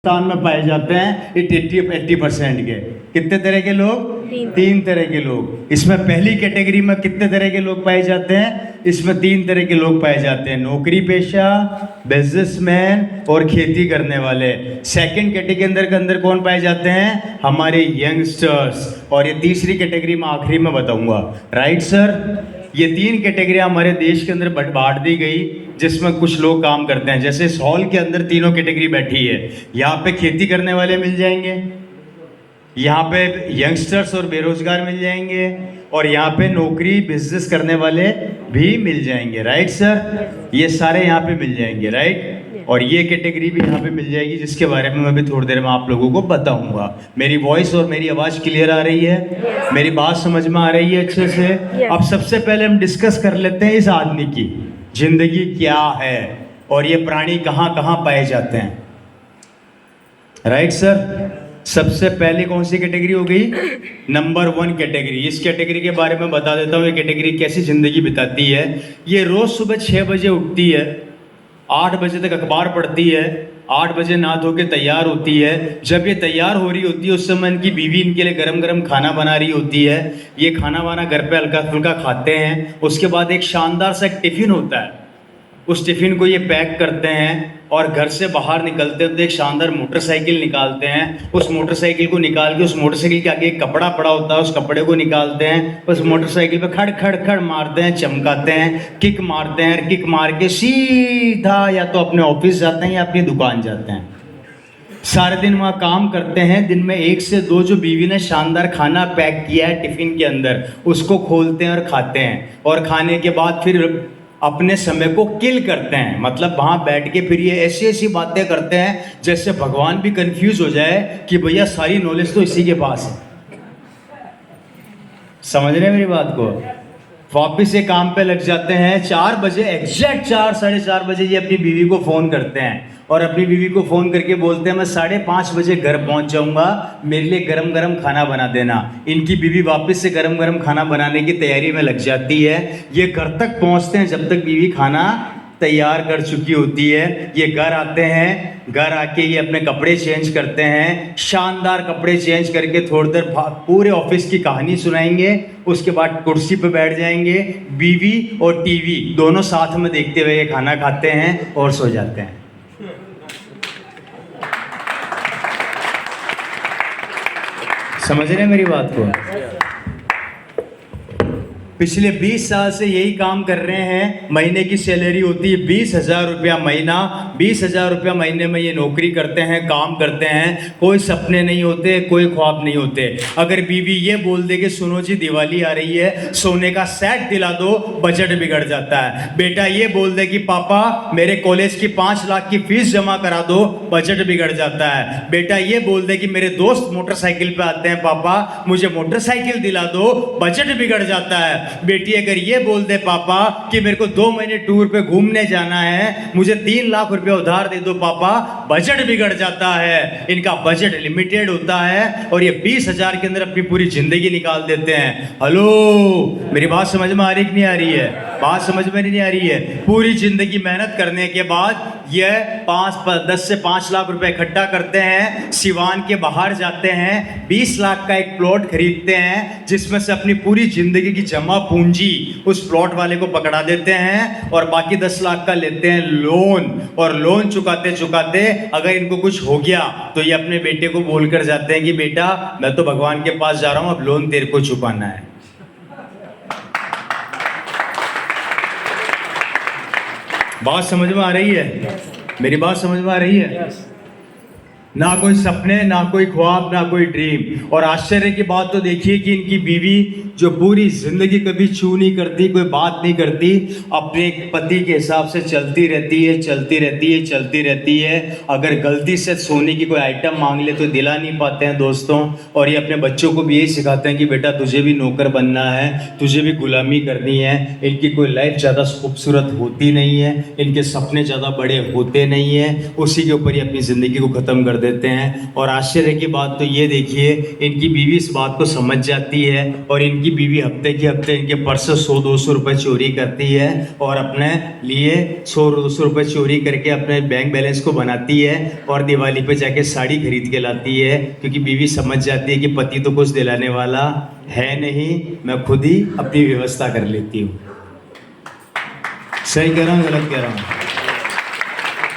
हिंदुस्तान में पाए जाते हैं 80% के। कितने तरह के लोग? 3 तरह के लोग। इसमें पहली कैटेगरी में कितने तरह के लोग पाए जाते हैं? इसमें 3 तरह के लोग पाए जाते हैं, नौकरी पेशा, बिजनेसमैन और खेती करने वाले। सेकंड कैटेगरी के अंदर कौन पाए जाते हैं? हमारे यंगस्टर्स। और ये तीसरी कैटेगरी में आखिरी में बताऊंगा। Right sir? ये 3 कैटेगरी हमारे देश के अंदर बांट दी गई, जिसमें कुछ लोग काम करते हैं। जैसे इस हॉल के अंदर तीनों कैटेगरी बैठी है। यहाँ पे खेती करने वाले मिल जाएंगे, यहाँ पे यंगस्टर्स और बेरोजगार मिल जाएंगे, और यहाँ पे नौकरी बिजनेस करने वाले भी मिल जाएंगे। Right sir? ये सारे यहाँ पे मिल जाएंगे। राइट? और ये कैटेगरी भी यहाँ पे मिल जाएगी, जिसके बारे में मैं भी थोड़ी देर में आप लोगों को बताऊंगा। मेरी वॉइस और मेरी आवाज़ क्लियर आ रही है? मेरी बात समझ में आ रही है अच्छे से? अब सबसे पहले हम डिस्कस कर लेते हैं इस आदमी की जिंदगी क्या है और ये प्राणी कहाँ कहाँ पाए जाते हैं। Right sir? सबसे पहले कौन सी कैटेगरी हो गई? Number 1 category. इस कैटेगरी के बारे में बता देता हूँ। ये कैटेगरी कैसी जिंदगी बिताती है। ये रोज सुबह 6 बजे उठती है, 8 बजे तक अखबार पढ़ती है, 8 बजे नहा धो के तैयार होती है। जब ये तैयार हो रही होती है उस समय इनकी बीवी इनके लिए गरम गरम खाना बना रही होती है। ये खाना वाना घर पे हल्का फुल्का खाते हैं। उसके बाद एक शानदार सा एक टिफिन होता है, उस टिफिन को ये पैक करते हैं और घर से बाहर निकलते हैं तो एक शानदार मोटरसाइकिल निकालते हैं। उस मोटरसाइकिल को निकाल के उस मोटरसाइकिल के आगे एक कपड़ा पड़ा होता है, उस कपड़े को निकालते हैं, उस मोटरसाइकिल पे खड़ खड़ खड़ मारते हैं, चमकाते हैं, किक मारते हैं। किक मार के सीधा या तो अपने ऑफिस जाते हैं या अपनी दुकान जाते हैं। सारे दिन वहाँ काम करते हैं। दिन में 1 से 2 जो बीवी ने शानदार खाना पैक किया है टिफिन के अंदर, उसको खोलते हैं और खाते हैं। और खाने के बाद फिर अपने समय को किल करते हैं। मतलब वहाँ बैठ के फिर ये ऐसी ऐसी बातें करते हैं जैसे भगवान भी कंफ्यूज हो जाए कि भैया सारी नॉलेज तो इसी के पास है। समझ रहे हैं मेरी बात को? वापिस से काम पे लग जाते हैं। 4 बजे एग्जैक्ट 4 साढ़े 4 बजे ये अपनी बीवी को फ़ोन करते हैं और अपनी बीवी को फ़ोन करके बोलते हैं मैं 5:30 बजे घर पहुंच जाऊंगा, मेरे लिए गरम गरम खाना बना देना। इनकी बीवी वापस से गरम गरम खाना बनाने की तैयारी में लग जाती है। ये घर तक पहुंचते हैं जब तक बीवी खाना तैयार कर चुकी होती है। ये घर आते हैं, घर आके ये अपने कपड़े चेंज करते हैं, शानदार कपड़े चेंज करके थोड़ी देर पूरे ऑफिस की कहानी सुनाएंगे। उसके बाद कुर्सी पे बैठ जाएंगे, बीवी और टीवी दोनों साथ में देखते हुए ये खाना खाते हैं और सो जाते हैं। समझ रहे हैं मेरी बात को? पिछले 20 साल से यही काम कर रहे हैं। महीने की सैलरी होती है 20,000 रुपया महीना। 20,000 रुपया महीने में ये नौकरी करते हैं, काम करते हैं। कोई सपने नहीं होते, कोई ख्वाब नहीं होते। अगर बीवी ये बोल दे कि सुनो जी दिवाली आ रही है, सोने का सेट दिला दो, बजट बिगड़ जाता है। बेटा ये बोल दे कि पापा मेरे कॉलेज की 5 लाख की फीस जमा करा दो, बजट बिगड़ जाता है। बेटा ये बोल दे कि मेरे दोस्त मोटरसाइकिल पे आते हैं, पापा मुझे मोटरसाइकिल दिला दो, बजट बिगड़ जाता है। बेटी अगर ये बोल दे पापा कि मेरे को 2 महीने टूर पे घूमने जाना है, मुझे 3 लाख रुपया उधार दे दो पापा, बजट बिगड़ जाता है। इनका बजट लिमिटेड होता है और ये 20,000 के अंदर अपनी पूरी जिंदगी निकाल देते हैं। हेलो, मेरी बात समझ में आ रही कि नहीं आ रही है? बात समझ में नहीं आ रही है? पूरी जिंदगी मेहनत करने के बाद ये 10 से 5 लाख रुपए इकट्ठा करते हैं, सिवान के बाहर जाते हैं, 20 लाख का एक प्लॉट खरीदते हैं, जिसमें से अपनी पूरी जिंदगी की जमा पूंजी उस प्लॉट वाले को पकड़ा देते हैं और बाकी 10 लाख का लेते हैं लोन। और लोन चुकाते चुकाते अगर इनको कुछ हो गया तो ये अपने बेटे को बोलकर जाते हैं कि बेटा मैं तो भगवान के पास जा रहा हूं, अब लोन तेरे को चुकाना है। बात समझ में आ रही है? मेरी बात समझ में आ रही है? ना कोई सपने, ना कोई ख्वाब, ना कोई ड्रीम। और आश्चर्य की बात तो देखिए कि इनकी बीवी जो पूरी जिंदगी कभी छू नहीं करती, कोई बात नहीं करती, अपने पति के हिसाब से चलती रहती है, चलती रहती है, चलती रहती है। अगर गलती से सोने की कोई आइटम मांग ले तो दिला नहीं पाते हैं दोस्तों। और ये अपने बच्चों को भी यही सिखाते हैं कि बेटा तुझे भी नौकर बनना है, तुझे भी गुलामी करनी है। इनकी कोई लाइफ ज़्यादा खूबसूरत होती नहीं है, इनके सपने ज़्यादा बड़े होते नहीं हैं, उसी के ऊपर ये अपनी ज़िंदगी को ख़त्म कर देते हैं। और आश्चर्य की बात तो ये देखिए, इनकी बीवी इस बात को समझ जाती है और इनकी बीवी हफ्ते के हफ्ते इनके पर्स से 100-200 रुपये चोरी करती है और अपने लिए 100-200 रुपये चोरी करके अपने बैंक बैलेंस को बनाती है और दिवाली पे जाके साड़ी खरीद के लाती है, क्योंकि बीवी समझ जाती है कि पति तो कुछ दिलाने वाला है नहीं, मैं खुद ही अपनी व्यवस्था कर लेती हूँ। सही कह रहा हूँ, गलत कह रहा हूँ?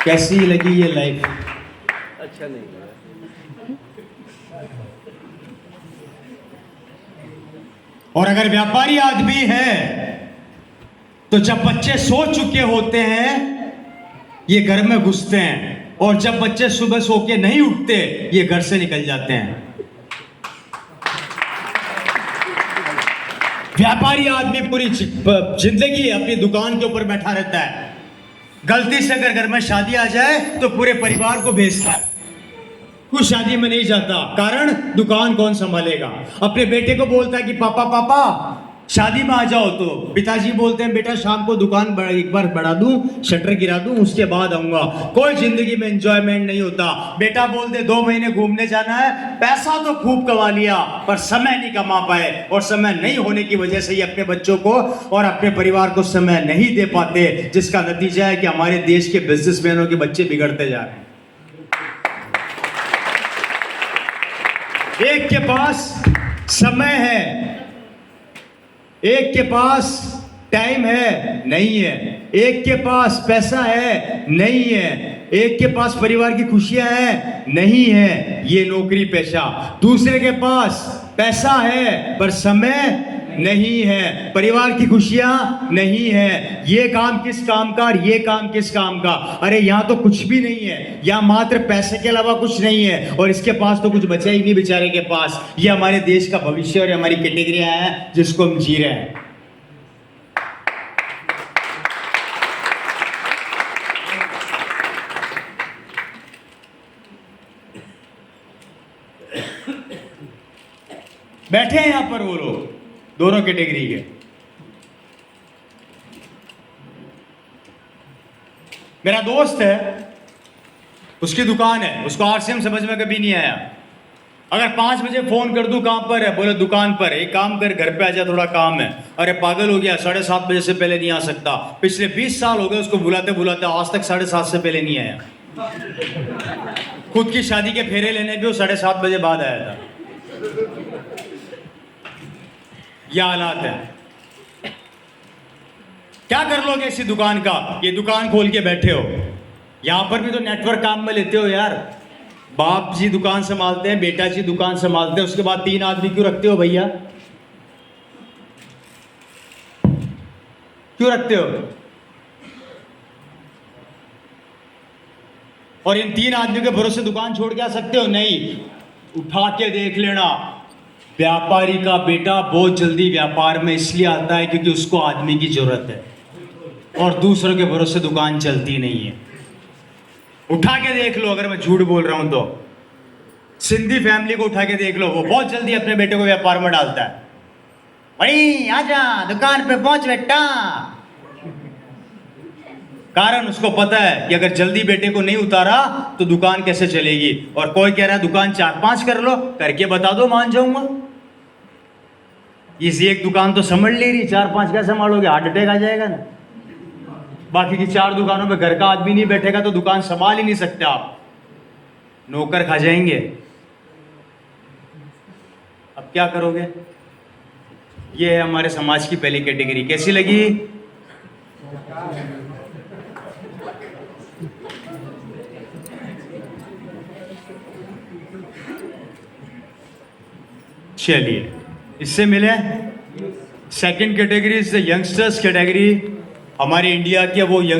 कैसी लगी ये लाइफ? अच्छा नहीं लगा। और अगर व्यापारी आदमी है तो जब बच्चे सो चुके होते हैं ये घर में घुसते हैं, और जब बच्चे सुबह सो के नहीं उठते ये घर से निकल जाते हैं। व्यापारी आदमी पूरी जिंदगी अपनी दुकान के ऊपर बैठा रहता है। गलती से अगर घर में शादी आ जाए तो पूरे परिवार को भेजता है, कुछ शादी में नहीं जाता। कारण दुकान कौन संभालेगा? अपने बेटे को बोलता है कि पापा पापा शादी में आ जाओ, तो पिताजी बोलते हैं बेटा शाम को दुकान एक बार बढ़ा दूं, शटर गिरा दूं, उसके बाद आऊंगा। कोई जिंदगी में एंजॉयमेंट नहीं होता। बेटा बोलते 2 महीने घूमने जाना है, पैसा तो खूब कमा लिया पर समय नहीं कमा पाए, और समय नहीं होने की वजह से ये अपने बच्चों को और अपने परिवार को समय नहीं दे पाते, जिसका नतीजा है कि हमारे देश के बिजनेसमैनों के बच्चे बिगड़ते जा रहे हैं। एक के पास समय है, एक के पास टाइम है, नहीं है। एक के पास पैसा है, नहीं है। एक के पास परिवार की खुशियां हैं, नहीं है। ये नौकरी पेशा। दूसरे के पास पैसा है पर समय नहीं है, परिवार की खुशियां नहीं है। ये काम किस काम का और ये काम किस काम का? अरे यहाँ तो कुछ भी नहीं है, यहाँ मात्र पैसे के अलावा कुछ नहीं है, और इसके पास तो कुछ बचा ही नहीं बेचारे के पास। ये हमारे देश का भविष्य और हमारी कैटेगरियां हैं जिसको हम जी रहे हैं। बैठे हैं यहां पर वो लोग दोनों कैटेगरी के। मेरा दोस्त है, उसकी दुकान है, उसको आरसीएम समझ में कभी नहीं आया। अगर 5 बजे फोन कर दूं कहां पर है, बोले दुकान पर। एक काम कर घर पे आ जा, थोड़ा काम है। अरे पागल हो गया, 7:30 बजे से पहले नहीं आ सकता। पिछले 20 साल हो गए उसको बुलाते बुलाते, आज तक 7:30 से पहले नहीं आया। खुद की शादी के फेरे लेने भी वो 7:30 बजे बाद आया था। यह हालात है। क्या कर लोगे इसी दुकान का? ये दुकान खोल के बैठे हो, यहां पर भी तो नेटवर्क काम में लेते हो यार। बाप जी दुकान संभालते हैं, बेटा जी दुकान संभालते हैं, उसके बाद 3 आदमी क्यों रखते हो भैया? क्यों रखते हो? और इन 3 आदमियों के भरोसे दुकान छोड़ के आ सकते हो? नहीं। उठा के देख लेना, व्यापारी का बेटा बहुत जल्दी व्यापार में इसलिए आता है क्योंकि उसको आदमी की जरूरत है, और दूसरों के भरोसे दुकान चलती नहीं है। उठा के देख लो, अगर मैं झूठ बोल रहा हूं तो। सिंधी फैमिली को उठा के देख लो, वो बहुत जल्दी अपने बेटे को व्यापार में डालता है। भाई आजा दुकान पे पहुंच बेटा। कारण उसको पता है कि अगर जल्दी बेटे को नहीं उतारा तो दुकान कैसे चलेगी। और कोई कह रहा है दुकान 4-5 कर लो, करके बता दो, मान जाऊंगा। इसी एक दुकान तो समझ ले रही, 4-5 क्या संभालोगे? हार्ट अटैक आ जाएगा ना। बाकी की 4 दुकानों पे घर का आदमी नहीं बैठेगा तो दुकान संभाल ही नहीं सकते आप, नौकर खा जाएंगे। अब क्या करोगे? ये है हमारे समाज की पहली कैटेगरी। कैसी लगी? चलिए इससे मिले। Second category is the youngsters category. हमारे इंडिया के वो यंग